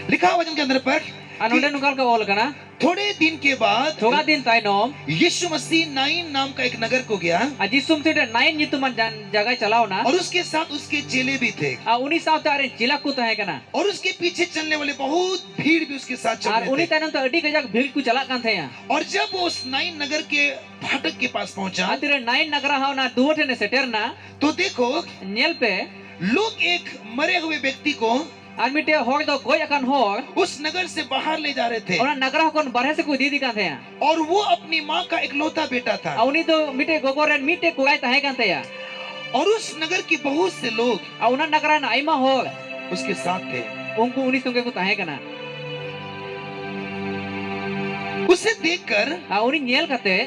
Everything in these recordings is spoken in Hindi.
लिखा हुआ वचन के अंदर पर नोंडे नुकाल का ओल कना थोड़े दिन के बाद थोड़ा दिन तायनोम यीशु मसीह नाइन नाम का एक नगर को गया जिसुम से नाइन नितुमन जगह चलाओ ना और उसके साथ उसके चेले भी थे उन्हीं साथ अरे जिला को तहे कना और उसके पीछे चलने वाले बहुत भीड़ भी उसके साथ चल रहे उन्हीं थे। तायनम तो अड़ी कजाक भीड़ को चला कान थे और जब वो उस नाइन नगर के फाटक के पास पहुंचा तेरे नाइन नगरा हाव ना दुवटे ने सेटर ना तो देखो नेल पे लोग एक मरे हुए व्यक्ति को और मिटे होर दो गोय अकान होर उस नगर से बाहर ले जा रहे थे और नगरा कोन बाहर से कोई दीदी कान थे और वो अपनी माँ का इकलौता बेटा था उन्हीं तो मिटे गोगोरेन मिटे कोई तहे कान थे और उस नगर की बहुत से लोग उन्हें नगरा ना आइमा होर उसके साथ थे। उनको उन्हीं संगे को तहे कना उसे देखकर उन्हीं नेल कते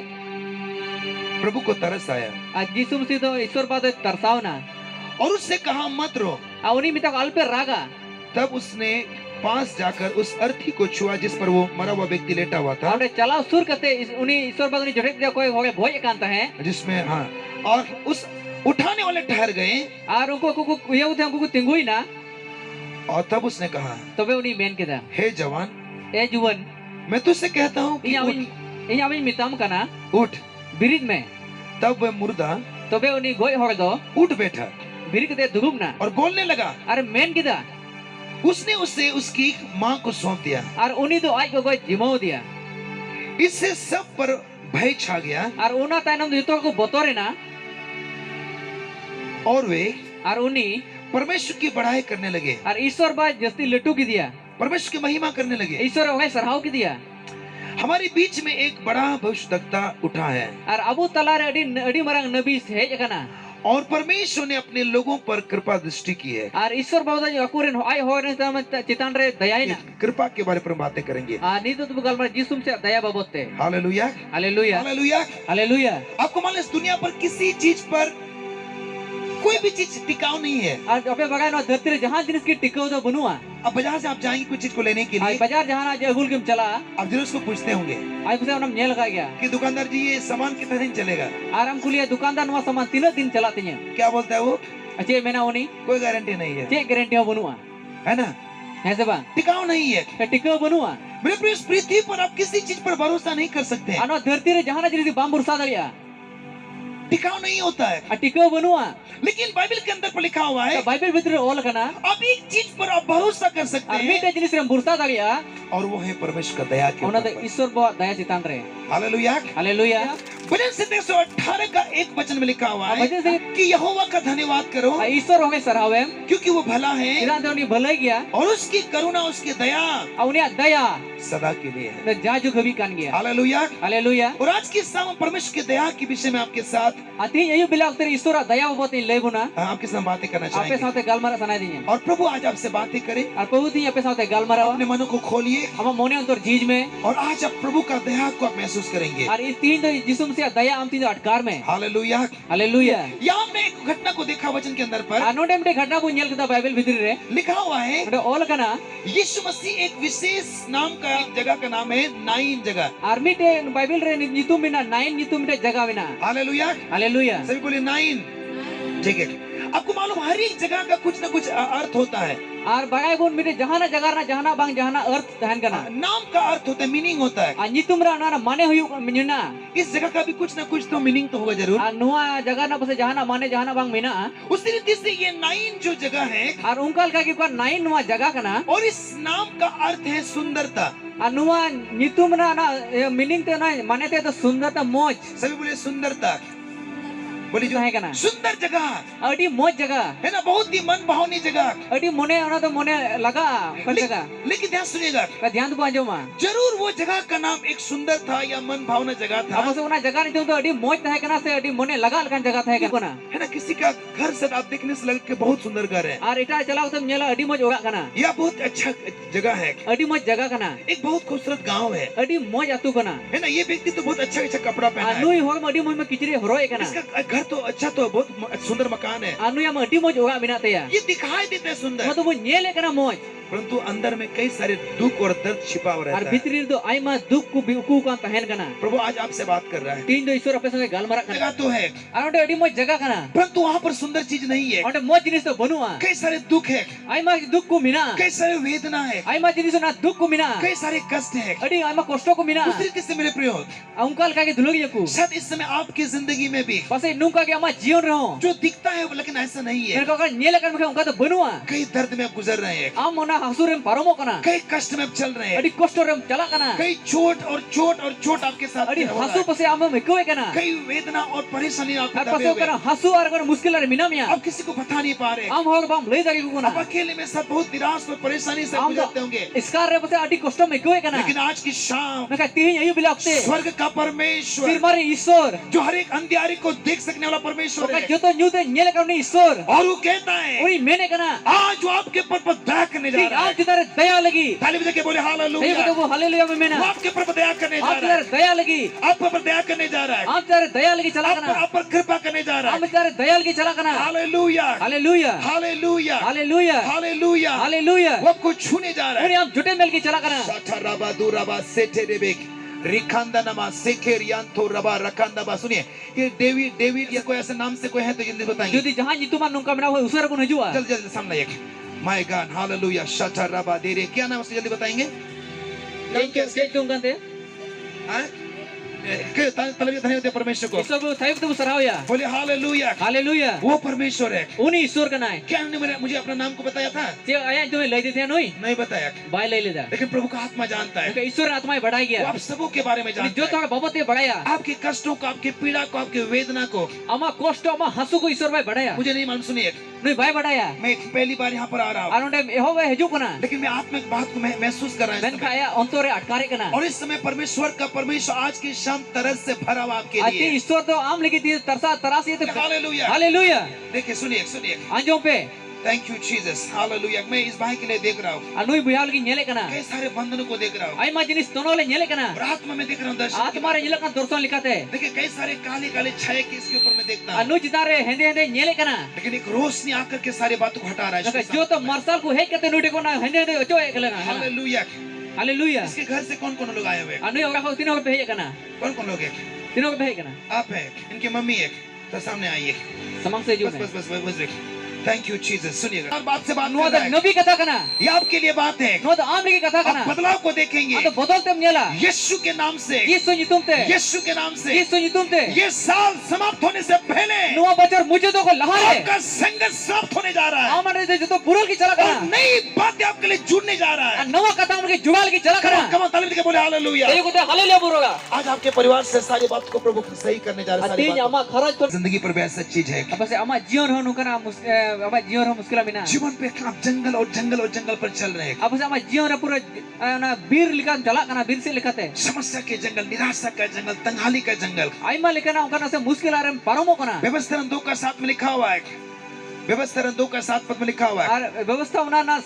प्रभु को तरस आया जिसुम से तो ईश्वर बात तरसाव ना और उससे कहा मत रो। उन्हीं मिता अल्पे रागा तब उसने पास जाकर उस अर्थी को छुआ जिस पर वो मरा हुआ व्यक्ति लेटा हुआ था और चलाओ सुर करते उन्हीं ईश्वर बात उन्हीं झटक दिया कोई होगे भोज एकांत है जिसमें हाँ और उस उठाने वाले ठहर गए और उनको ये उठे उनको तिंगुई ना और तब उसने कहा तबे उन्हीं मेन के दा हे जवान ए जुवन मैं तुझसे कहता हूँ कि इन अभी मिताम कना उठ। बिरिद में तब वह मुर्दा तबे उन्हीं गोय होगे दो उठ बैठा बिरिद के दुगुम ना और बोलने लगा। अरे मेन के दा उसने उसे उसकी माँ को सौंप दिया और उन्हीं तो आज को गोय जिमाओ दिया। इससे सब पर भय छा गया और उन्हें ताइनम जितो को बतौरे ना और वे और उन्हीं परमेश्वर की बढ़ाई करने लगे और ईश्वर बात जस्ती लट्टू की दिया परमेश्वर की महिमा करने लगे। ईश्वर होगे सरहाव की दिया। हमारे बीच में एक बड़ा भविष्यवक्ता उठा है और अबू तलारे अड़ी मरंग नबी है कना और परमेश्वर ने अपने लोगों पर कृपा दृष्टि की है और ईश्वर बाबा जो अकुरेन आय हो ने चितान रे दया ना कृपा के बारे में बातें करेंगे। नी तो तुम गल जिसुम से दया बाबते हालेलुया हालेलुया हालेलुया हालेलुया। आपको मालूम इस दुनिया पर किसी चीज पर कोई भी चीज टिकाऊ नहीं है। और अबे बगान और धरती रे जहां जिनिस की टिकाऊ तो बनुआ अब बाजार से आप जाएंगे कुछ चीज को लेने के लिए बाजार जहां आज अगुल किम चला आप जरूर उसको पूछते होंगे आज कुछ हम नेल लगा गया कि दुकानदार जी ये सामान कितने दिन चलेगा। आराम कुलिया दुकानदार नुआ सामान 3 दिन चलाते हैं क्या बोलता है वो अच्छे मैंने उन्हीं कोई गारंटी नहीं है चे गारंटी हो बनुआ है ना ऐसे बा टिकाऊ नहीं है टिकाऊ बनुआ मेरे प्रिय इस पृथ्वी पर आप किसी चीज पर भरोसा नहीं कर सकते हैं। अनो धरती रे जहां जिनिस बाम बुरसा दलिया टिकाऊ नहीं होता है टिकाऊ बनुआ लेकिन बाइबल के अंदर पर लिखा हुआ है बाइबल भीतर ओल कना आप एक चीज पर आप भरोसा कर सकते हैं मीटे जिनिस रे बुरसा दलिया और वो है परमेश्वर का दया के ओना तो ऊपर। ईश्वर बो दया चितान रे हालेलुया हालेलुया। भजन संदेश 118 का एक वचन में लिखा हुआ है भजन से कि यहोवा का धन्यवाद करो ईश्वर होगे सरहावे क्योंकि वो भला है इरान तो उन्हीं भलाई गया और उसकी करुणा उसकी दया उन्हें दया सदा के लिए है। तो जाजू कभी कान गया हालेलुया हालेलुया। और आज के शाम परमेश्वर की दया के विषय में आपके साथ अति यही बिला तेरे ईश्वर दया बहुत नहीं लेगुना आपके साथ बातें करना आपे चाहेंगे साथे गालमारा सुनाई दिए और प्रभु आज आपसे बातें करें। और प्रभु दी आपे साथे गालमारा अपने मनों को खोलिए हम मोने अंतर जीज में और आज आप प्रभु का दया को आप महसूस करेंगे। और इस तीन तो जिसम से दया हम तीन अटकार में हालेलुया हालेलुया। यहाँ हमने एक घटना को देखा वचन के अंदर पर अनोडेमटे घटना को नेल कदा बाइबल भीतर रे लिखा हुआ है ओडे ओल कना यीशु मसीह एक विशेष नाम का जगह का नाम है नाइन जगह। आर्मीटे बाइबल रे नितुम बिना नाइन नितुम टे जगह बिना हालेलुया हालेलुया। सभी बोले नाइन। ठीक है आपको मालूम हर एक जगह का कुछ ना कुछ अर्थ होता है और बगाय गुण मिटे जहां ना जगह ना जहां ना बांग जहां ना अर्थ तहन कना नाम का अर्थ होता है मीनिंग होता है। नितुम रा ना माने हुई मिना इस जगह का भी कुछ ना कुछ तो मीनिंग तो होगा जरूर। नुआ जगह ना बसे जहां ना माने जहां ना बांग मिना उसी रीति से ये नाइन जो जगह है और उनकाल का कि नाइन नुआ जगह कना और इस नाम का अर्थ है सुंदरता। नुआ नितुम ना मीनिंग तो ना माने ते तो सुंदरता मौज सभी बोले सुंदरता बोली जो है कना सुंदर जगह अड़ी मौज जगह है ना बहुत ही मन भावनी जगह अड़ी मोने ओना तो मोने लगा पर जगह लेकिन ध्यान सुनिएगा का ध्यान तो आजो मा जरूर वो जगह का नाम एक सुंदर था या मन भावना जगह था। अब से ओना जगह नहीं तो अड़ी मौज है कना से अड़ी मोने लगा लगा जगह था कना है ना किसी का घर से आप देखने से लगे कि बहुत सुंदर घर है और इटा चलाओ तो नेला अड़ी मौज ओगा कना या बहुत अच्छा जगह है अड़ी मौज जगह कना एक बहुत खूबसूरत गांव है अड़ी मौज अतु कना है ना ये व्यक्ति तो बहुत अच्छा अच्छा कपड़ा पहना है अनुई होग अड़ी मौज में किचरी हरोय कना इसका घर तो अच्छा तो बहुत सुंदर मकान है अनुया में अड़ी मौज ओगा बिना तया ये दिखाई देता है सुंदर मतलब वो नेले कना मौज परंतु अंदर में कई सारे दुख और दर्द छिपा हुआ Ar रहता है। bitri do aima duk ku biuku kan tahen kana. प्रभु आज आपसे बात कर रहा है। Tin do isor ape sange galmara जगह kana. तो है, Ar onde adi moj jaga kana. परंतु वहाँ पर सुंदर चीज नहीं है। Onde moj jinis do banua. कई सारे दुख है, Aima duk ku mina. कई सारे वेदना है, Aima jinis na duk ku mina. कई सारे कष्ट है। Adi aima kosto ku mina. उस तरीके से मेरे प्रिय, Angkal kage dulugi aku. शायद इस समय आपकी जिंदगी में भी Pasai nungka ke ama jion reho. जो दिखता है लेकिन ऐसा नहीं है। Mereka kan nyele kan mereka ungka to banua. कई दर्द में आप गुजर रहे हैं, Am mona hasurem paromo kana. कई कष्ट में आप चल रहे हैं, Adi kosto rem chala kana. कई चोट आपके साथ Adi हो रहा hasu है। pasai ama mekoe kana. कई वेदना और परेशानी आपको Ar दबे pasai हुए kana हैं। hasu ar kana muskil ar minamya. आप किसी को बता नहीं पा रहे। Am hor bam lei dagi ku आप kana. अकेले में सब बहुत निराश और परेशानी से Am गुजरते होंगे, iskar re pasai adi kosto mekoe kana. लेकिन आज की शाम Mereka tihin ayu bilakte. स्वर्ग का परमेश्वर Firmari isor. जो हर एक अंधियारे को देख सकने वाला परमेश्वर Maka है, joto nyute nyele kan ni isor. और वो कहता है Uri mene kana. आज वो आपके ऊपर पर दया करने जा Tik रहा am है। kitare daya lagi. ताली बजा के बोले Ayo hallelujah. kita bu haleluya me वो mena. आपके ऊपर दया करने जा Am रहा है, kitare daya lagi. आपके ऊपर दया करने जा रहा है, Am kitare daya lagi chala kana. आप पर कृपा करने जा रहा Am है। kitare daya lagi chala kana. Hallelujah, Haleluya. Hallelujah, Haleluya. Hallelujah. Haleluya. वो आपको छूने जा रहा Uri है। am jute mel ki chala kana. शाठाराबा दूराबा सेठेरेबेक रिखांदानमा सेखेरियांतो रबा रखांदाबा। सुनिए, ये डेविड या कोई ऐसे नाम से कोई है तो जल्दी बताएंगे। Jodi jahan nyituman nungka mena ho usar pun hajua. जल्दी जल्दी सामने एक माय गॉड हालेलुया शाठाराबा देरे। क्या नाम है उससे जल्दी बताएंगे। Kayak tungkan te. हाँ? तलबी धन्यवाद दे परमेश्वर को। Isor bu thayu tu sarao ya. बोले हालेलुया, Haleluya. वो परमेश्वर है। Uni isor kana hai. क्या उन्होंने मुझे अपना नाम को बताया था? Te aya tu lei de the noi. नहीं बताया, Bai lei leda. लेकिन प्रभु का आत्मा जानता है। Maka isor atma badai वो gaya. आप सबों के बारे में Ni जानता joto है। har babote badaya. आपके कष्टों को, आपके पीड़ा को, आपके वेदना को Ama kosto ama hasu ko isor bai badaya. मुझे नहीं मालूम। सुनिए, Noi bai badaya. मैं पहली बार यहाँ पर आ रहा हूँ, Anonde Yehova haju kana. लेकिन मैं आत्मा की बात को महसूस कर रहा हूँ इस Men समय। kaya ontore atkare kana. और इस समय परमेश्वर आज की शाम तरस से भरा हुआ आपके Ati लिए। isor to am lagi ti tarsa tarasi te. Hallelujah. Haleluya. देखिए, सुनिए सुनिए, Anjom pe. Thank you Jesus, hallelujah. मैं इस भाई के लिए देख रहा हूँ, Anui buyal lagi nyele kana. कई सारे बंधनों को देख रहा हूँ, Ai ma jinis tono le nyele kana. और आत्मा में देख रहा हूँ दर्शन के Atma re बारे में। nyele kan dorson likate. देखिए, कई सारे काले काले छाये के इसके ऊपर मैं देखता हूँ, Anu jitare hende hende nyele kana. लेकिन एक रोशनी आकर के सारी बातों को हटा रहा Maka है। jo to marsal ko hek kate nude ko na hende hende ocho ekala na. Hallelujah. Haleluya. इसके घर से कौन कौन लोग आए हुए हैं? Anu ora ko tino pe kana. कौन कौन लोग हैं? Tino pe kana. आप हैं, इनकी मम्मी है, तो सामने आइए। Samang se jo. बस बस बस बस बस। Thank you Jesus. सुनिएगा, और बात से बात Nu कर ada रहा है, nabi kata kana. ये आपके लिए बात है। Nu ada am lagi kata आप kana. बदलाव को देखेंगे Ado bodol tem nyela. यीशु के नाम से, Yesu nyitum te. यीशु के नाम से। Yesu nyitum te. ये साल समाप्त होने से पहले Nuwa bachar mujhe to ko lahare. आपका संघर्ष समाप्त होने जा रहा है, Amar de jo to burul ki chala और kana. नई बातें आपके लिए जुड़ने जा रहा है। Nawa kata am lagi jugal ki chala kana. कम ताली के बोले hallelujah. Ei ko te haleluya buroga. आज आपके परिवार से सारी बात को प्रभु सही करने जा रहा है। सारी Ati बात ama kharaj to. जिंदगी पर भी ऐसा चीज है, Apa se ama jion ho nu kana ama jion ho muskila mina. जीवन पे आप जंगल और जंगल और जंगल पर चल रहे हैं। Apa se ama jion ra pura na bir likan chala kana bir se likate. समस्या के जंगल, निराशा का जंगल, तंगहाली का जंगल। Aima likana ungkana se muskil arem paromo kana. व्यवस्था 2 का 7 में लिखा हुआ है, व्यवस्था 2 का 7 पद में लिखा हुआ है, Ar व्यवस्था una na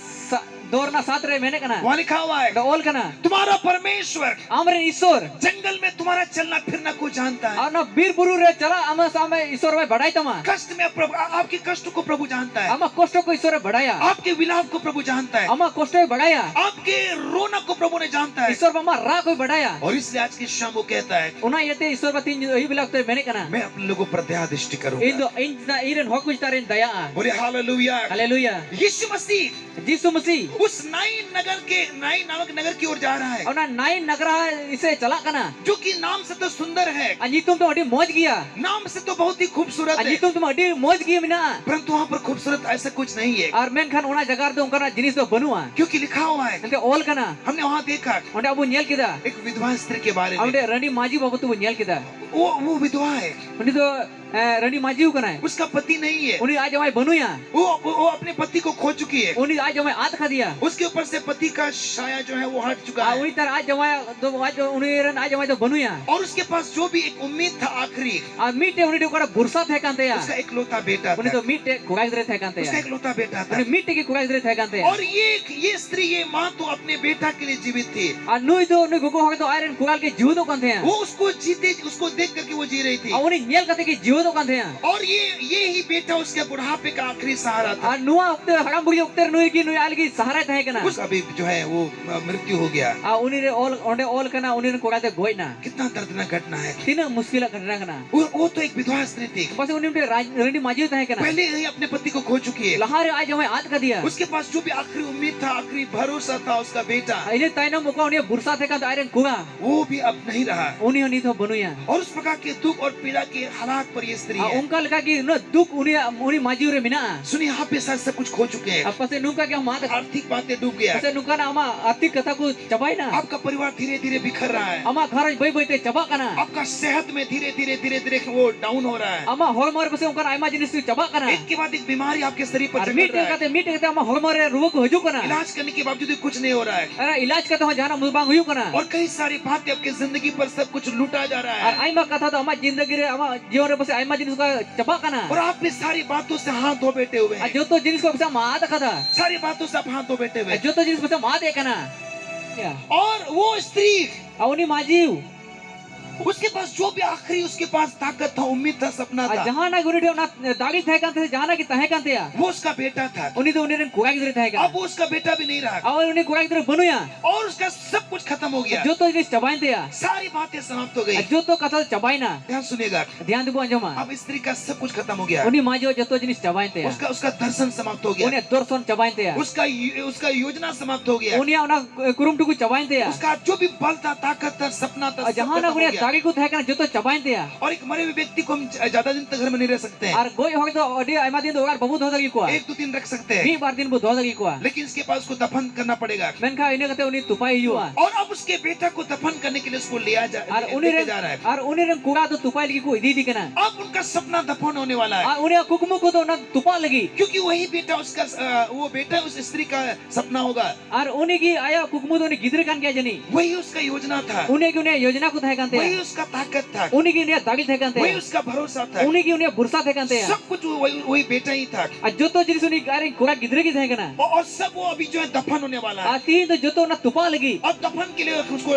dor na sat re mene kana. वहाँ लिखा हुआ है Da ol kana. तुम्हारा परमेश्वर Amre isor. जंगल में तुम्हारा चलना फिरना को जानता है। Ar na bir buru re chala ama same isor bai badai tama. कष्ट में प्रभु, आपके कष्ट को प्रभु जानता है, Ama kosto ko isor badaya. आपके विलाप को प्रभु जानता है, Ama kosto badaya. आपके रोना को प्रभु ने जानता है। Isor bama ra ko badaya. और इसलिए आज की शाम वो कहता है, Una yete isor batin hi bilak to mene kana. मैं अपने लोगों पर दया दृष्टि करूंगा। Indo inna iren hokuj taren daya. बोले हालेलुया। Haleluya. यीशु मसीह Jisu Masih. उस नाइन नामक नगर की ओर जा रहा है, Ona nain nagara ise chala kana. जो कि नाम से तो सुंदर है, Anjitum to adi moj giya. नाम से तो बहुत ही खूबसूरत है, Anjitum to adi moj giya mina. परंतु वहाँ पर खूबसूरत ऐसा कुछ नहीं है, Ar men khan ona jagar to ungkana jinis to banua. क्योंकि लिखा हुआ है, Ante ol kana. हमने वहाँ देखा Onde abu nyel kita. एक विधवा स्त्री के बारे में। Onde Rani Maji babu tu nyel kita. वो विधवा है, Onde to Rani Maji kana. उसका पति नहीं है, Uni aaj amai banu ya. वो अपने पति को खो चुकी है, Uni aaj amai aat kha diya. उसके ऊपर से पति का साया जो है वो हट चुका है, Uni tar aaj amai do aaj uni ren aaj amai to banu ya. और उसके पास जो भी एक उम्मीद था आखिरी, Meet uni to kada bursa the kante ya. उसका इकलौता बेटा Uni था, to meet kugai dre the kante उसका ya. इकलौता बेटा था। Uni meet ki kugai dre the kante ya. और ये स्त्री, ये माँ तो अपने बेटा के लिए जीवित थी, Nui to gugu hoke to iron kugal ke jiu to kante ya. वो उसको देख करके वो जी रही थी, Uni nyel kate ki jiu ᱜᱚᱫᱚᱜ ᱠᱟᱱ ᱛᱟᱦᱮᱸᱟ और ये ही बेटा उसके बुढ़ापे का आखिरी सहारा था। ᱟᱨ ᱱᱚᱣᱟ ᱚᱠᱛᱮ ᱦᱟᱲᱟᱢ ᱵᱩᱲᱦᱤ ᱚᱠᱛᱮ ᱱᱩᱭ ᱜᱮ ᱱᱩᱭ ᱟᱞᱜᱤ ᱥᱟᱦᱟᱨᱟᱭ ᱛᱟᱦᱮᱸ ᱠᱟᱱᱟ उसका भी जो है वो मृत्यु हो गया। ᱟᱨ ᱩᱱᱤ ᱨᱮ ᱚᱸᱰᱮ ᱚᱞ ᱠᱟᱱᱟ उनी ᱨᱮᱱ ᱠᱚᱲᱟ ᱫᱚ ᱜᱚᱡ ᱮᱱᱟ कितना दर्दनाक घटना है। ᱛᱤᱱᱟᱹᱜ मुश्किᱞᱟᱜ घटना ᱠᱟᱱᱟ वो तो एक विधवा स्त्री थी, ᱯᱟᱥᱮ उनी ᱢᱤᱫᱴᱮᱱ ᱨᱟᱺᱰᱤ ᱢᱟᱺᱡᱷᱤ ᱛᱟᱦᱮᱸ ᱠᱟᱱᱟ पहले ही अपने पति को खो चुकी है। ᱞᱟᱦᱟᱨᱮ ᱟᱡ ᱡᱟᱶᱟᱭ ᱟᱫ ᱠᱟᱫᱮᱭᱟ उसके पास जो भी आखिरी उम्मीद था, आखिरी भरोसा था, उसका बेटा, ᱤᱱᱟᱹ ᱛᱟᱭᱱᱚᱢ ᱚᱠᱟ उनी ᱵᱩᱨᱥᱟ ᱛᱟᱦᱮᱸ ᱠᱟᱱ ᱟᱡ ᱨᱮᱱ ᱠᱚᱲᱟ वो भी अब नहीं रहा। उनी ᱦᱚᱸ ᱱᱤᱛ ᱦᱚᱸ ᱵᱟᱹᱱᱩᱭᱟ और उस प्रकार के दुख और पीड़ा के हालात पर ये स्त्री ᱟᱨ है। ᱚᱱᱠᱟ ᱞᱮᱠᱟ ᱜᱮ ᱩᱱᱟᱹᱜ ᱫᱩᱠ उनी ᱢᱟᱺᱡᱷᱤ ᱨᱮ ᱢᱮᱱᱟᱜᱼᱟ सुनिए, यहाँ पे शायद सब कुछ खो चुके हैं। ᱟᱨ ᱯᱟᱥᱮ ᱱᱚᱝᱠᱟ ᱜᱮ ᱟᱢ ᱟᱫ आर्थिक बातें डूब गया, ᱯᱟᱥᱮ ᱱᱚᱝᱠᱟᱱᱟᱜ ᱟᱢᱟᱜ ᱟᱨᱛᱷᱤक ᱠᱟᱛᱷᱟ ᱠᱚ ᱪᱟᱵᱟᱭᱱᱟ आपका परिवार धीरे धीरे बिखर रहा है, ᱟᱢᱟᱜ ᱜᱷᱟᱨᱚᱸᱡᱽ ᱵᱟᱹᱭ ᱵᱟᱹᱭᱛᱮ ᱪᱟᱵᱟᱜ ᱠᱟᱱᱟ आपका सेहत में धीरे धीरे वो डाउन हो रहा है। ᱟᱢᱟᱜ ᱦᱚᱲᱢᱚ ᱨᱮ ᱯᱟᱥᱮ ᱚᱱᱠᱟᱱ ᱟᱭᱢᱟ ᱡᱤᱱᱤᱥ ᱠᱚ ᱪᱟᱵᱟᱜ ᱠᱟᱱᱟ एक के बाद एक बीमारी आपके शरीर पर ᱟᱨ जकड़ ᱢᱤᱫᱴᱮᱡ रहा है। ᱠᱟᱛᱮ ᱟᱢᱟᱜ ᱦᱚᱲᱢᱚ ᱨᱮ ᱨᱩᱣᱟᱹ ᱠᱚ ᱦᱤᱡᱩᱜ ᱠᱟᱱᱟ इलाज करने के बावजूद भी कुछ नहीं हो रहा है, ᱟᱨ ᱤᱞᱟᱡ ᱠᱟᱛᱮ ᱦᱚᱸ ᱡᱟᱦᱟᱱᱟᱜ ᱵᱟᱝ ᱦᱩᱭᱩᱜ ᱠᱟᱱᱟ और कई सारी बातें आपकी जिंदगी पर सब कुछ लूटा जा रहा ᱟᱨ है, ᱟᱭᱢᱟ ᱠᱟᱛᱷᱟ ᱫᱚ ᱟᱢᱟᱜ ᱡᱤᱱᱫᱮᱜᱤ ᱨᱮ ᱟᱢᱟᱜ ᱡᱤᱭᱚᱱ ᱨᱮ ᱯᱟᱥᱮ ᱟᱭᱢᱟ ᱡᱤᱱᱤᱥ ᱠᱚ ᱪᱟᱵᱟᱜ ᱠᱟᱱᱟ और आप भी सारी बातों से हाथ धो बैठे हुए ᱟᱨ हैं। ᱡᱚᱛᱚ ᱡᱤᱱᱤस ᱠᱚ ᱯᱟᱥᱮ ᱟᱢ ᱟᱫ ᱟᱠᱟᱫᱟ सारी बातों से आप हाथ धो बैठे हुए ᱟᱨ हैं। ᱡᱚᱛᱚ ᱡᱤᱱᱤस ᱯᱟᱥᱮ ᱟᱢ ᱟᱫᱮ ᱠᱟᱱᱟ और वो स्त्री, ᱟᱨ ᱩᱱᱤ ᱢᱟᱺᱡᱷᱤ उसके पास जो भी आखिरी उसके पास ताकत था, उम्मीद था, सपना ᱟᱨ था, ᱡᱟᱦᱟᱱᱟᱜ ᱩᱱᱤ ᱴᱷᱮᱱ ᱚᱱᱟ ᱫᱟᱲᱮ ᱛᱟᱦᱮᱸ ᱠᱟᱱ ᱛᱟᱭᱟ ᱡᱟᱦᱟᱱᱟᱜ ᱜᱮ ᱛᱟᱦᱮᱸ ᱠᱟᱱ ᱛᱟᱭᱟ वो उसका बेटा था। उनी ᱫᱚ ᱩᱱᱤ ᱨᱮᱱ ᱠᱚᱲᱟ ᱜᱤᱫᱽᱨᱟᱹ ᱛᱟᱦᱮᱸ अब ᱠᱟᱱᱟ वो उसका बेटा भी नहीं रहा, ᱟᱨ उनी ᱠᱚᱲᱟ ᱜᱤᱫᱽᱨᱟᱹ ᱵᱟᱹᱱᱩᱭᱟ और उसका सब कुछ खत्म हो गया, ᱡᱚᱛᱚ ᱡᱤᱱᱤस ᱪᱟᱵᱟᱭᱮᱱ ᱛᱟᱭᱟ सारी बातें समाप्त हो गई। ᱟᱨ ᱡᱚᱛᱚ ᱠᱟᱛᱷᱟ ᱫᱚ ᱪᱟᱵᱟᱭᱮᱱᱟ ध्यान सुनिएगा, ध्यान ᱫᱮᱵᱚ ᱟᱸᱡᱚᱢᱟ अब स्त्री का सब कुछ खत्म हो गया, उनी ᱢᱟᱺᱡᱷᱤ ᱡᱚᱛᱚ ᱡᱤᱱᱤस ᱪᱟᱵᱟᱭᱮᱱ ᱛᱟᱭᱟ उसका दर्शन समाप्त हो गया, उनी दर्शन चाबाइन तया उसका योजना समाप्त हो गया, उनिया ओना कुरुमटु को चाबाइन तया उसका जो भी बल था, ताकत था, सपना था, सब जहां ना खत्म हो उनिया गया। दागी को थाकना जतो चाबाइन तया और एक मरे हुए व्यक्ति को हम ज्यादा दिन तक घर में नहीं रह सकते हैं, आर गोय होय तो अडी आइमा दिन दोगार बबु दोदगी को 1-2 दिन रख सकते हैं, मी बार दिन बु दोदगी को लेकिन इसके पास उसको दफन करना पड़ेगा। मेनखा इने कते उनी तुपाई हुआ और अब उसके बेटा को दफन करने के लिए उसको आर उनी लेके जा रहा है। आर उनी रे कुड़ा तो तुपाई लगी को इदी दिकना अब उनका सपना दफन होने वाला है, आर उनी कुकुमु को तो ना तुपा लगी क्योंकि वही बेटा उसका वो बेटा उस स्त्री का सपना होगा, आर उनी की आया कुकुमु तो उनी गिदरे कान क्या जनी वही उसका योजना था, उनी की उनी योजना को थाय कानते वही उसका ताकत था, उनी की उनी दागी थाय कानते वही उसका भरोसा था, उनी की उनी बुरसा थाय कानते सब कुछ वही बेटा ही था, आ जतो जिनिस उनी गारे कुड़ा गिदरे की थाय कना और सब वो अभी जो है दफन होने वाला है। आ तीन तो जतो ना तुपा लगी अब दफन के लिए उसको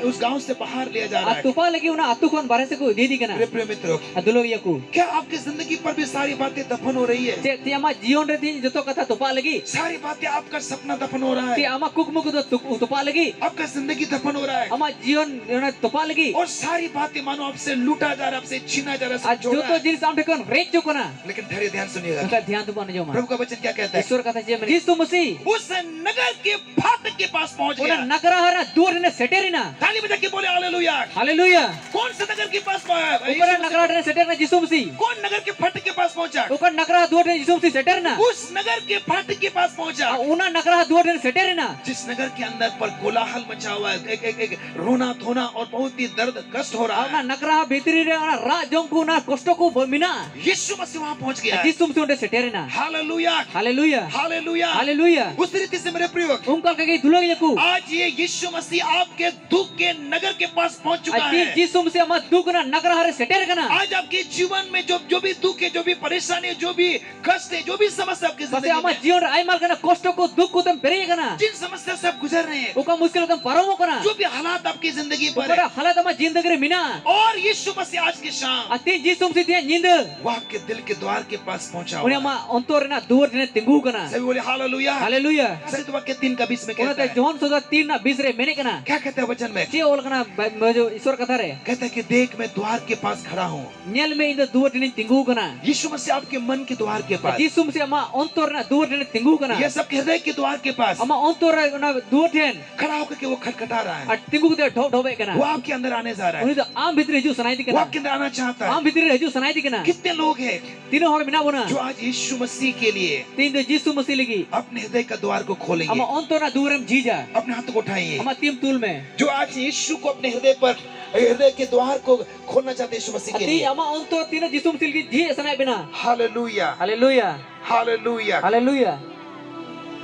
उस गांव से बाहर लिया जा रहा आ है। तुपा लगी उना अतु कोन बारे से को दे दी कना मेरे प्रिय मित्रों, आ दुलो यकू क्या आपकी जिंदगी पर भी सारी बातें दफन हो रही है? ते आमा जीवन रे तीन जतो कथा तुपा लगी सारी बातें, आपका सपना दफन हो रहा ते है, आमा कुकमु को तो तुपा लगी आपका जिंदगी दफन हो रहा है, आमा जीवन ना तुपा लगी और सारी बातें मानो आपसे लूटा जा रहा है, आपसे छीना जा रहा आ है, सब छोड़ रहा जतो है। जिनिस आम ठेकन रेच जो कना लेकिन ठहरे, ध्यान सुनिएगा, उनका ध्यान तो बन जो मा प्रभु का वचन क्या कहता है? ईश्वर कथा जे में यीशु मसीह उस नगर के फाटक के पास पहुंच उना गया। नगरा हरा दूर ने सेटेरिना ताली बजा के बोले हालेलुया। हालेलुया कौन से नगर के पास ऊपर नगरा ने सेटेरना यीशु मसीह कौन नगर के फाटक के पास पहुंचा? ऊपर नगरा दूर ने यीशु मसीह सेटेरना उस नगर के फाटक के पास पहुंचा, उना नगरा दूर ने सेटेरिना जिस नगर के अंदर पर कोलाहल मचा हुआ है, एक रोना धोना और बहुत ही दर्द कष्ट हो रहा उना है। नगरा भीतरी रे उना रा जोंकु ना कष्ट को मिना यीशु मसीह वहां पहुंच गया है। यीशु मसीह उन्हें सेटेरिना हालेलुया, हालेलुया हालेलुया, हालेलुया उस रीति से मेरे प्रिय, उनका कहे दुलो यकू आज ये यीशु मसीह आपके दुख के नगर के पास पहुंच चुका अति है। यीशु मसीह मा दुख ना नगरा हरे सेटेर कना आज आपके जीवन में जो भी दुख है, जो भी परेशानी है, जो भी कष्ट है, जो भी समस्या आपकी बसे जिंदगी आमा में, जीवन आई माल कना कष्ट को दुख को तम पेरे कना जिन समस्या से आप गुजर रहे हैं, उका मुश्किल तम परमो कना जो भी हालात आपकी जिंदगी पर उकरा है, हालत आमा जिंदगी रे मिना और यीशु मसीह आज की शाम अति यीशु मसीह ते निंद वो आपके दिल के द्वार के पास पहुंचा उन्हें हुआ आमा अंतर ना दूर ने तिंगु कना है। सभी बोले हालेलुया। हालेलुया सही तो वाक्य 3:20 में कहता उन्हें है, जोहन सोदा 3 ना 20 रे मेने कना क्या कहता है वचन में? जे ओल कना जो ईश्वर कथा रे कहता है कि देख मैं द्वार के पास खड़ा हूँ। नेल में इन दूर ने तिंगु कना यीशु मसीह आपके मन के द्वार के पास, यीशु मसीह आमा अंतर ना दूर ने तिंगु कना ये सब हृदय के द्वार के पास आमा अंतर ना दूर ठेन खड़ा होकर के वो खटखटा रहा है। आ तिंगु ते ढो ढोबे कना वो आपके अंदर आने जा रहा है, उन्हें तो आम भीतर हिजू सुनाई दी वो कना आपके अंदर आना चाहता है। आम भीतर हिजू सुनाई दी कना कितने लोग हैं तीनों हर मिना बोना जो आज यीशु मसीह के लिए तीन तो यीशु मसीह लगी अपने हृदय का द्वार को खोलेंगे? आमा अंतर ना दूर हम जीजा अपने हाथों को उठाइए आमा तीम तूल में जो आज यीशु को अपने हृदय के द्वार को खोलना चाहते हैं यीशु मसीह के अति लिए। आमा अंतर तीन यीशु मसीह की जी सुनाई बिना hallelujah, hallelujah hallelujah, hallelujah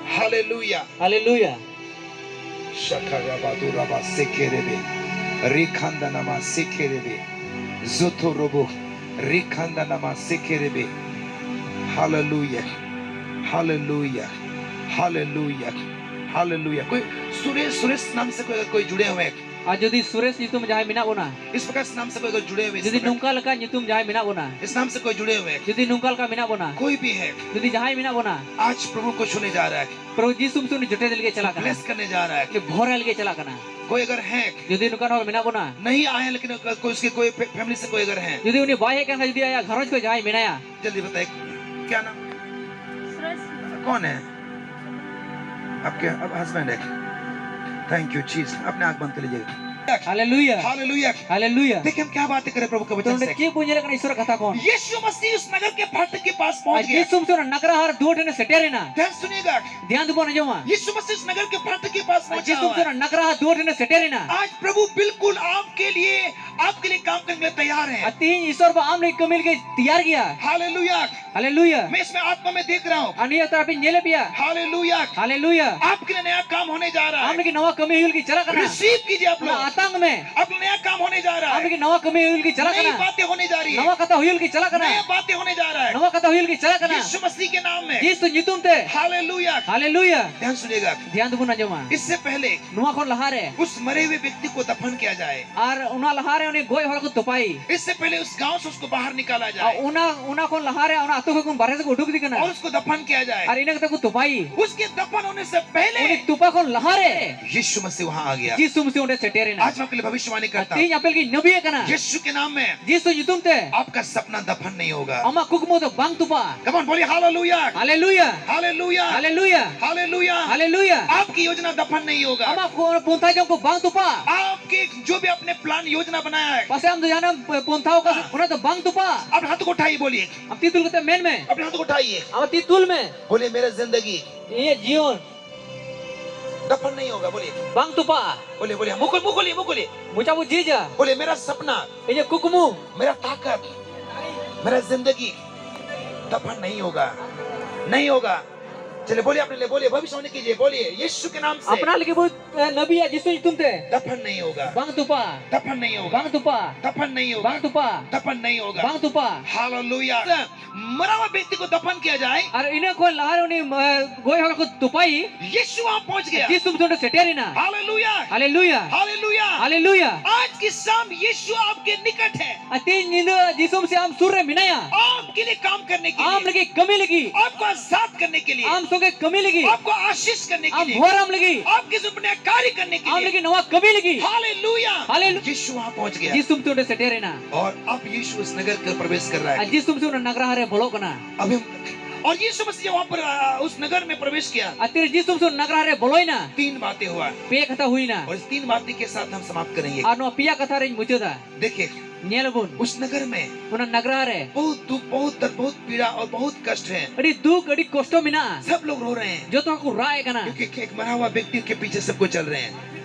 hallelujah. Hallelujah शखराबादुराबा सेकेरेबे रिखांदानामा सेकेरेबे जोथोरोबो रिखांदानामा सेकेरेबे। Hallelujah, hallelujah, hallelujah, hallelujah. कोई सुरेश नाम से कोई जुड़े हुए हैं? Ar jodi Suresh nyutum jahai mina bona. इस प्रकार इस नाम से कोई अगर जुड़े हुए, इस Jodi प्रकार- nungkal leka nyutum jahai mina bona. इस नाम से कोई जुड़े हुए Jodi nungkal ka mina bona. कोई भी है, Jodi jahai mina bona. आज प्रभु को छूने जा रहा है, Pro Jisum tu ni jote delge chala kana. Bless करने जा रहा है। Ni bhoral ge chala kana. कोई अगर है, Jodi nungkal hor mina bona. नहीं आए हैं, लेकिन अगर कोई उसके कोई फैमिली से कोई अगर है, Jodi uni bai kan jodi aya gharoj ko jahai mina ya. जल्दी बताए क्या नाम, कौन है आपके? अब हस्बैंड है। थैंक यू चीज, अपने आंख बंद कर लीजिएगा। Hallelujah. हालेलुया। Hallelujah. देखिए हम क्या बातें करें प्रभु के वचन तो से। के पुंजले kana Iswar katha kon. यीशु मसीह उस नगर के फाटक के पास पहुंच गया। Jisum tu nagara har duot ne seterina. ध्यान सुनिएगा, Dhyan dubo na joma. यीशु मसीह उस नगर के फाटक के पास पहुंचा Jisum हुआ tu है। nagara har duot ne seterina. आज प्रभु बिल्कुल आपके लिए काम करने के लिए तैयार है। Ati Iswar ba amne kamil ke tiyar kiya. Hallelujah. Hallelujah. मैं इसमें आत्मा में देख रहा हूँ। Ani ya tapi nyele piya. Hallelujah. Hallelujah. आपके लिए नया काम होने जा रहा Amne है। ki nawa kami hul ki chala kana. Receive कीजिए आप Na लोग। atang में अब नया काम होने जा रहा amne है। ki nawa kami hul ki chala नई kana. बातें होने जा रही है। Nawa kata hul ki chala नई kana. बातें होने जा रहा है। Nawa kata hul ki chala kana. यीशु मसीह के नाम में। Jisu nyutum te. Hallelujah. Hallelujah. ध्यान सुनिएगा, Dhyan dubo na joma. इससे पहले Nuwa kon lahare. उस मरे हुए व्यक्ति को दफन किया जाए, Ar una lahare uni goi hor ko topai. इससे पहले उस गांव से उसको बाहर निकाला A जाए una kon lahare una atu ko kon barhe se ko uduk di kana. और उसको दफन किया जाए। Ar ina kata ko topai. उसके दफन होने से पहले Uni tupa kon lahare. यीशु मसीह वहां आ गया। Jisu mesti unde seterina. आज मैं आपके लिए भविष्यवाणी करता हूँ, Tin apel ki nabi kana. यीशु के नाम में Jisu nyutum te. आपका सपना दफन नहीं होगा। Ama kukmo to bang tupa. Come on बोलिए hallelujah, Hallelujah. Hallelujah, Hallelujah. Hallelujah. Hallelujah. आपकी योजना दफन नहीं होगा। Ama punta jong ko bang tupa. आपके जो भी आपने प्लान योजना बनाया है, Pase am jana punta ko una to bang tupa. अपने हाथ को उठाइए, बोलिए Am titul ko te men में. अपने हाथ को उठाइए, Am titul में. बोलिए मेरा जिंदगी ये जीवन दफन नहीं होगा। बोलिए bang tupa. बोलिए बोलिए मुकुल मुकुल मुकुल, Mucabu jija. बोलिए मेरा सपना, Ini kukumu. मेरा ताकत, मेरा जिंदगी दफन नहीं होगा, नहीं होगा। चलिए बोलिए अपने लिए, बोलिए भविष्यवाणी कीजिए, बोलिए यीशु के नाम से Apna lagi bu nabi ya Jisu nyutum te. दफन नहीं होगा, Bang tupa. दफन नहीं होगा, Bang tupa. दफन नहीं होगा, Bang tupa. दफन नहीं होगा। Bang tupa. हालेलुया। मरा हुआ व्यक्ति को दफन किया जाए, Ar ina ko lahare uni goi hor ko tupai. यीशु वहां पहुंच गया। Jisu mesti unde seterina. Hallelujah, Hallelujah. Hallelujah. Hallelujah. आज की शाम यीशु आपके निकट है, Ati nindo Jisu mesti am surre minaya. आपके लिए काम करने के Am लिए, lagi kami lagi. आपको आजाद करने के लिए, Am soge kami lagi. आपको आशीष करने के Am लिए, bhoram lagi. आपके सुपने कार्य करने के Am लिए। lagi nawa kami lagi. Hallelujah. Hallelujah. यीशु वहां पहुंच गया Jisu mesti unde seterina. और अब यीशु उस नगर के प्रवेश कर रहा है। Jisu mesti unde nagra hare bolok kana. अब हम और यीशु मसीह वहां पर उस नगर में प्रवेश किया। Atir Jisu mesti unde nagra hare boloina. तीन बातें हुआ Pe kata huina. और इस तीन बातें के साथ हम समाप्त करेंगे। Ano pia kata rin mujuda. देखिए Nyelabun. उस नगर में Una nagra hare. बहुत दुख, बहुत दर्द, बहुत पीड़ा और बहुत कष्ट है। Adi duk adi kosto mina. सब लोग रो रहे हैं Joto aku rai kana. क्योंकि एक मरा हुआ व्यक्ति के पीछे सबको चल रहे हैं।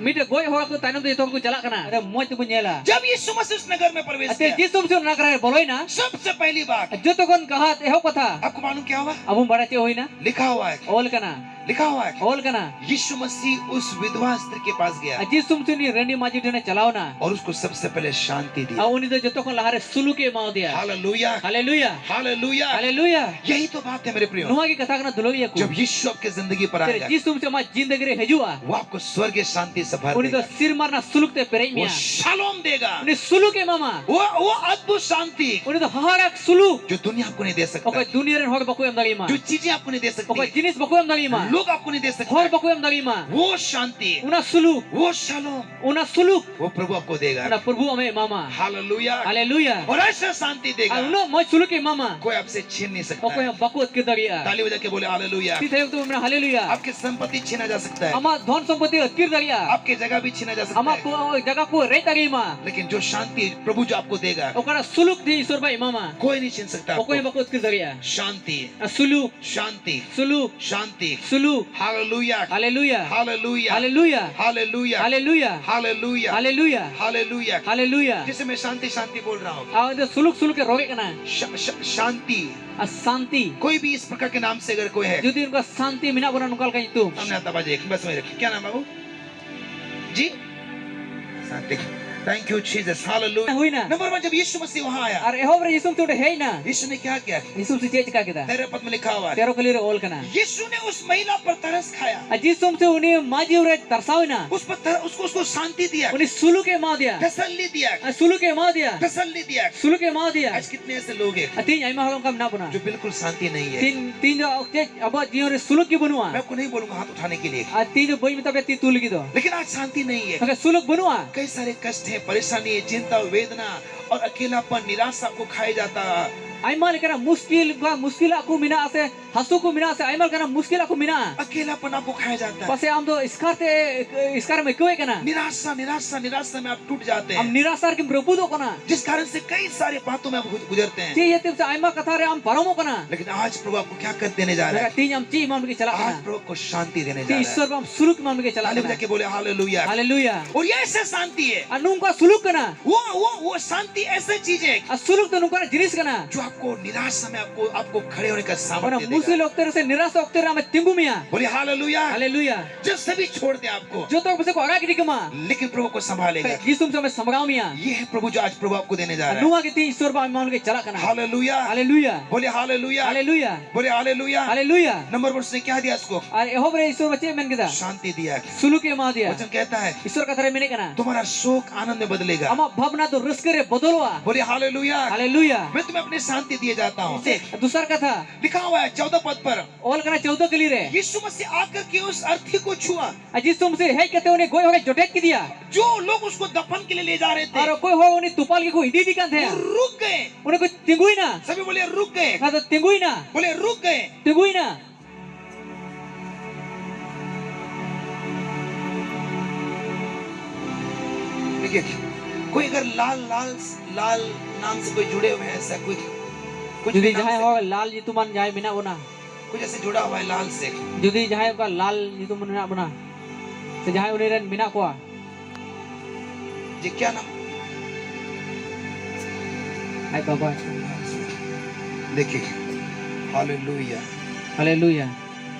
Mite goi hor aku tanam de joto aku jalak kana. Ada moj tu nyela. जब यीशु मसीह उस नगर में प्रवेश Atir किया, Jisu mesti unde nagra hare boloina. सबसे पहली बात Joto kon kahat eho kata. आपको मालूम क्या हुआ? Abun barache hoina. लिखा हुआ है, Ol kana. लिखा हुआ है Ol kana. यीशु मसीह उस विधवा स्त्री के पास गया Jisu mesti ni rendi maju dene chalao na. और उसको सबसे पहले शांति दी। Uni to joto kon lahare suluke mau dia. Hallelujah, Hallelujah. Hallelujah. Hallelujah. यही तो बात है मेरे प्रियो। Nuha ki kata kana duloi aku. जब यीशु आपके जिंदगी पर Tere आएगा, Jisu mesti ma jindagi re hejua. वो आपको स्वर्गीय शांति से भर Uni to देगा। sir marna suluk te perei वो mia. शालोम देगा, Uni suluke mama. वो अद्भुत शांति Uni to haharak suluk. जो दुनिया आपको नहीं दे सकता, Okai dunia ren hor baku em dali ma. जो चीजें आपको नहीं दे सकती, Okai jinis baku em dali ma. लोग आपको नहीं दे Hor सकते, baku em dali ma. वो शांति, Una suluk. वो शालोम, Una suluk. वो प्रभु आपको देगा। Una prabhu ame mama. Hallelujah. Hallelujah. और ऐसा शांति देगा Uno moj suluke mama. कोई आपसे छीन नहीं सकता Okai है। baku at kir dalia. ताली बजा के बोले hallelujah. Ti thayok tu mena hallelujah. आपकी संपत्ति छीना जा सकता है, Ama dhon sampati at kir dalia. आपकी जगह भी छीना जा सकता Ama है, ko jaga ko rei dali ma. लेकिन जो शांति प्रभु जो आपको देगा Okara suluk di isor bai mama. कोई नहीं छीन सकता Okai आपको। baku at kir dalia. Shanti, Suluk. Shanti, Suluk. Shanti. Suluk. Hallelujah, Hallelujah. Hallelujah, Hallelujah. Hallelujah, Hallelujah. Hallelujah, Hallelujah. Hallelujah. Hallelujah. जैसे मैं शांति शांति बोल रहा हूँ, Ada suluk suluk ke roge kana. शांति, Asanti. कोई भी इस प्रकार के नाम से अगर कोई है Judi unka santi mina bona nukal ka itu. सामने आता बाजे, बस में रखिए। क्या नाम बाबू जी? Shanti. Thank you Jesus, hallelujah. हुई ना नंबर 1, जब यीशु मसीह वहां आया, और एहोब रे यीशु तुडे है ना यीशु ने क्या किया? यीशु से चेच का किदा 13 पद में लिखा हुआ है, 13 कली रे ओल कना यीशु ने उस महिला पर तरस खाया, यीशु से उनी माजी रे तरसाव ना उस पर उसको शांति दिया, उनी सुलु के मा दिया तसल्ली दिया, सुलु के मा दिया तसल्ली दिया। सुलु के मा दिया आज कितने ऐसे लोग हैं तीन आइमा हलम काम ना बना जो बिल्कुल शांति नहीं है। तीन तीन जो ओके अब जीवन रे सुलु की बनुआ मैं आपको नहीं बोलूंगा हाथ उठाने के लिए, तीन जो बोई में तबे ती तुल की दो लेकिन आज शांति नहीं है। ओके सुलु बनुआ कई सारे कष्ट है, परेशानी है, चिंता, वेदना और अकेलापन, निराशा को खाया जाता। आइमा लेकर मुश्किल aku mina ase hasu ku mina ase आइमा लेकर मुश्किल aku mina अकेलापन आपको खाया जाता है। पसे हम तो इसकार में क्यों कना निराशा निराशा निराशा में आप टूट जाते हम हैं, निराशार के प्रभु दो कना जिस कारण से कई सारे बातों में आप गुजरते हैं। ती ये तिम से आइमा कथा रे हम परमो कना लेकिन आज प्रभु आपको क्या कर देने जा रहा है? तीन हम ची माम के चला आज कना प्रभु को शांति देने ती जा रहा ईश्वर हम सुलुक माम के है। चला हालेलुया कना के बोले हालेलुया। हालेलुया और ये ऐसा शांति है, अनुम का सुलुक कना वो शांति ऐसी चीज है सुलुक तो नुका जिनिस कना जो आपको निराशा में आपको खड़े होने का और सामर्थ्य मुश्किल देगा। वक्त से निराशा वक्त रे हमें तिंगु मिया बोले हालेलुया। हालेलुया जो सभी छोड़ दे आपको, जो तो बसे को आगा की कमा लेकिन प्रभु को संभालेगा। यीशु से हमें समगाव मिया ये है प्रभु जो आज प्रभु आपको देने जा रहा है। नुआ के ती ईश्वर बा मान के चला कना हालेलुया, हालेलुया बोले हालेलुया, हालेलुया बोले हालेलुया। हालेलुया नंबर 1 उसने क्या दिया उसको? और एहोब रे ईश्वर बच्चे मन किदा शांति दिया। सुलुक के मा दिया वचन कहता है ईश्वर कथा रे मैंने कना तुम्हारा शोक आनंद में बदलेगा। हम भावना तो रस करे बदलवा बोले हालेलुया। हालेलुया मैं तुम्हें अपनी शांति दिए जाता हूँ। दूसरा कथा लिखा हुआ है 14 पद पर, ओल कना 14 कली रे यीशु मसीह आकर के उस अर्थी को छुआ। यीशु से है कहते उन्हें गोय हो गए जोटेक की दिया जो लोग उसको दफन के लिए ले जा रहे थे और कोई हो उन्हें तुपाल के कोई इदी दिखा थे वो रुक गए। उन्हें कोई तिंगुई ना सभी बोले रुक गए, तो तिंगुई ना बोले रुक गए। तिंगुई ना देखिए कोई अगर लाल लाल लाल नाम से कोई जुड़े हुए हैं, ऐसा कोई कुछ जुदी भी नाम जहां से- हो लाल जीतु मन जाए बिना बना कुछ ऐसे जुड़ा हुआ है लाल से, जुदी जहां का लाल जीतु मन ना बना से जहां उन्हें रन बिना को ये क्या नाम? हाय बाबा देखिए हालेलुया। हालेलुया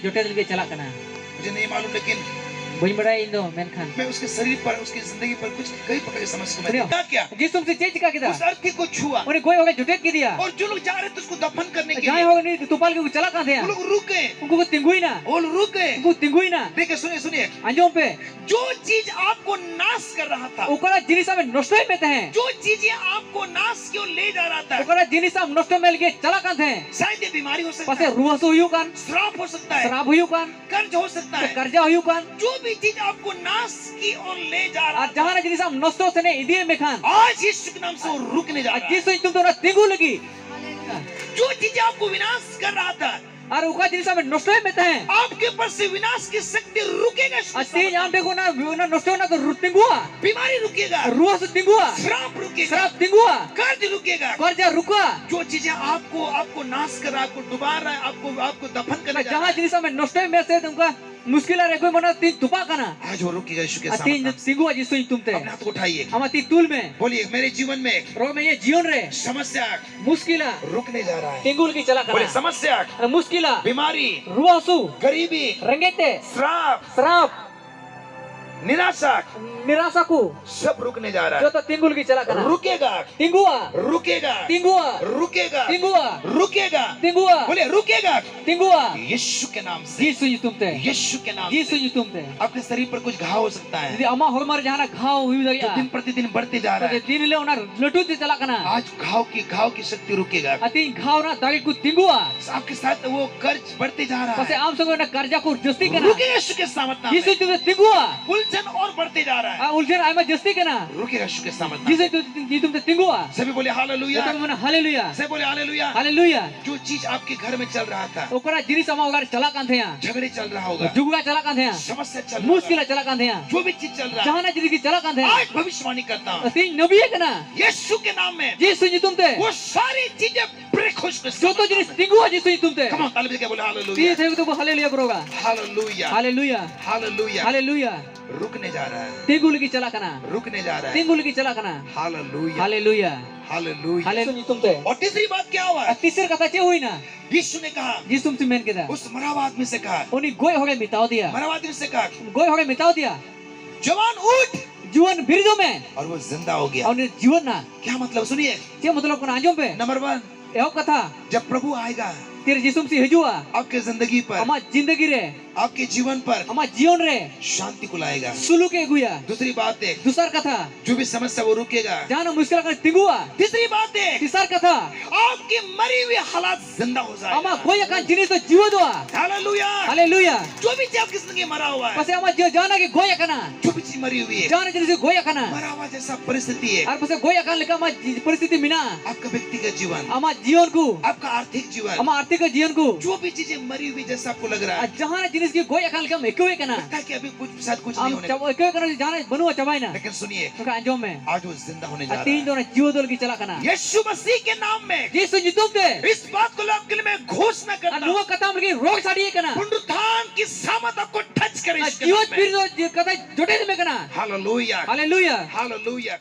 जोटे दिल के चला कना मुझे नहीं मालूम, लेकिन बड़ी बड़ा इंदो मेनखान मैं उसके शरीर पर, उसकी जिंदगी पर कुछ कई प्रकार की समस्या सुनियो। मैंने क्या यीशु से चेंज का किदा उस अर्थी को छुआ उन्हें कोई हो गए जोटेक की दिया और जो लोग जा रहे थे उसको दफन करने के जहां लिए हो गए नहीं तुपाल के चला कहां थे वो लोग रुक गए, उनको को तिंगुई ना वो लोग रुक गए। उनको तिंगुई ना देखिए सुनिए सुनिए, अंजों पे जो चीज आपको नाश कर रहा था, ओकरा जिनिस में नष्ट में थे जो चीजें आपको नाश की ओर ले जा रहा था, ओकरा जिनिस हम नष्ट में के चला कहां थे शायद ये बीमारी हो सकता पसे है, रुहस हुयु कान श्राप हो सकता है, शराब हुयु कान कर्ज हो सकता है, कर्जा हुयु कान जो भी चीज आपको नाश की ओर ले जा रहा और जहां जिनिस हम नष्ट से ने इदिए में खान आज यीशु के नाम से वो रुकने जा रहा है। जिस तुम तो ना तिंगु लगी जो चीजें आपको विनाश कर रहा था, और ओका जिनिस में नष्ट में थे आपके ऊपर से विनाश की शक्ति रुकेगा। अस्ती जान देखो ना ना नष्ट ना तो तिंगुआ बीमारी रुकेगा, रुहस तिंगुआ श्राप रुकेगा, शराब तिंगुआ कर्ज रुकेगा। कर्जा रुका जो चीजें आपको नाश कर रहा है, आपको डुबा रहा है, आपको दफन करने जा रहा जहां है, जिनिस में नष्ट में से तुमका मुश्किल है कोई मना तीन तुपा कना आज वो रुकेगा यीशु के तीन सामने। तिंगुआ जिसु तुमते अपने हाथ को उठाइए, हम ती तुल में बोलिए मेरे जीवन में रो में ये जीवन रे समस्या मुश्किल रुकने जा रहा है। तिंगुल की चला बोले कना समस्या, मुश्किल बीमारी, रुआसु गरीबी, रंगेते श्राप, श्राप निराशा, निराशा को सब रुकने जा रहा जो तो तिंगुल की चला है। कना रुकेगा, तिंगुआ रुकेगा, तिंगुआ रुकेगा, तिंगुआ रुकेगा, तिंगुआ बोले रुकेगा तिंगुआ यीशु के नाम से, यीशु जी तुमते यीशु के नाम यीशु से। जी तुमते आपके शरीर पर कुछ घाव हो सकता है यदि अमा हरमार जहां घाव हुई जो दगिया दिन प्रतिदिन बढ़ते जा रहा तो है। दिन ले उना लटू ते चला कना आज घाव की शक्ति रुकेगा। अति घाव ना दागी को तिंगुआ आपके साथ वो कर्ज बढ़ते जा रहा पसे है, आम संग ना कर्जा को जस्ती कना रुकेगा यीशु के सामर्थ नाम यीशु में। तुमते तिंगुआ उलझन और बढ़ते जा रहा है, उलझन आय में जस्ती कना रुकेगा यीशु के सामर्थ नाम में। यीशु जी तुमते तिंगुआ सभी बोले हालेलुया, तो मने हालेलुया सभी बोले हालेलुया। हालेलुया जो चीज आपके घर में चल रहा था, ओकरा जिनिस अमा ओकरा चला कांथे या झगड़े चल रहा होगा, जुगड़ा चला कांथे या समस्या चल रहा मुश्किल होगा, चला कांथे या जो भी चीज चल रहा है, जहां ना जिंदगी चला कांथे आज भविष्यवाणी करता हूँ अति नबी है कना यीशु के नाम में यीशु जी तुमते वो सारी चीजें ब्रेक हो चुकी जो तो जिनिस तिंगुआ यीशु जी तुमते कम ताली बजा के बोले हालेलुया, ती थे तो हालेलुया करोगा हालेलुया, हालेलुया हालेलुया। हालेलुया रुकने जा रहा है, तिंगुल की चला कना रुकने जा रहा है। तिंगुल की चला कना हालेलुया, हालेलुया हालेलुया। हालेलुया जी तुमते और तीसरी बात क्या हुआ? तीसरी कथा चे हुई ना यीशु ने कहा, यीशु तुमसे मेन केदा उस मरा हुआ आदमी से कहा, उन्हीं गोय हो गए मिटाओ दिया मरा हुआ आदमी से कहा, गोय हो गए मिटाओ दिया जवान उठ, जीवन बिरजो में और वो जिंदा हो गया। और जीवन ना क्या मतलब सुनिए। क्या मतलब को आंजों पे नंबर 1, एहो कथा जब प्रभु आएगा तेरे जिसम से हिजुआ आपके जिंदगी पर, अमा जिंदगी रे आपके जीवन पर अमा जीवन रे शांति को लाएगा। सुलुके गुया दूसरी बात देख, दूसर कथा जो भी समस्या वो रुकेगा। जाना मुश्किल कर तिगुआ तीसरी बात देख, तीसर कथा आपकी मरी हुई हालात जिंदा हो अमा जाएगा। गोया का जिनिस तो जीव दोआ हालेलुया। हालेलुया जो भी चीज आपकी जिंदगी में मरा हुआ है, पसे अमा जो जाना के गोया कना जो भी चीज मरी हुई है, जाना जिनिस गोया कना मरा हुआ जैसा परिस्थिति है, और पसे गोया कन लेका अमा परिस्थिति मिना आपका व्यक्तिगत जीवन, अमा जीवन को आपका आर्थिक जीवन, अमा आर्थिक जीवन को जो भी चीजें मरी हुई जैसा आपको लग रहा है, जहां जिनिस की गोया कन लेका एकवे कना लगता है कि अभी कुछ शायद कुछ नहीं हम होने, चब एकवे कना जाना बनुआ चबाई ना लेकिन सुनिए, तो का अंजो में आज वो जिंदा होने जा रहा तीन है। दोना जीव दोल की चला कना यीशु मसीह के नाम में यीशु जितुम दे इस बात को आपके लिए मैं घोषणा करता हूं, अनुवा कथा में रोग साड़ी कना पुनरुत्थान की सामर्थ आपको टच करे इसके जीवन नाम में। फिर कथा जोटे में कना हालेलुया, हालेलुया हालेलुया।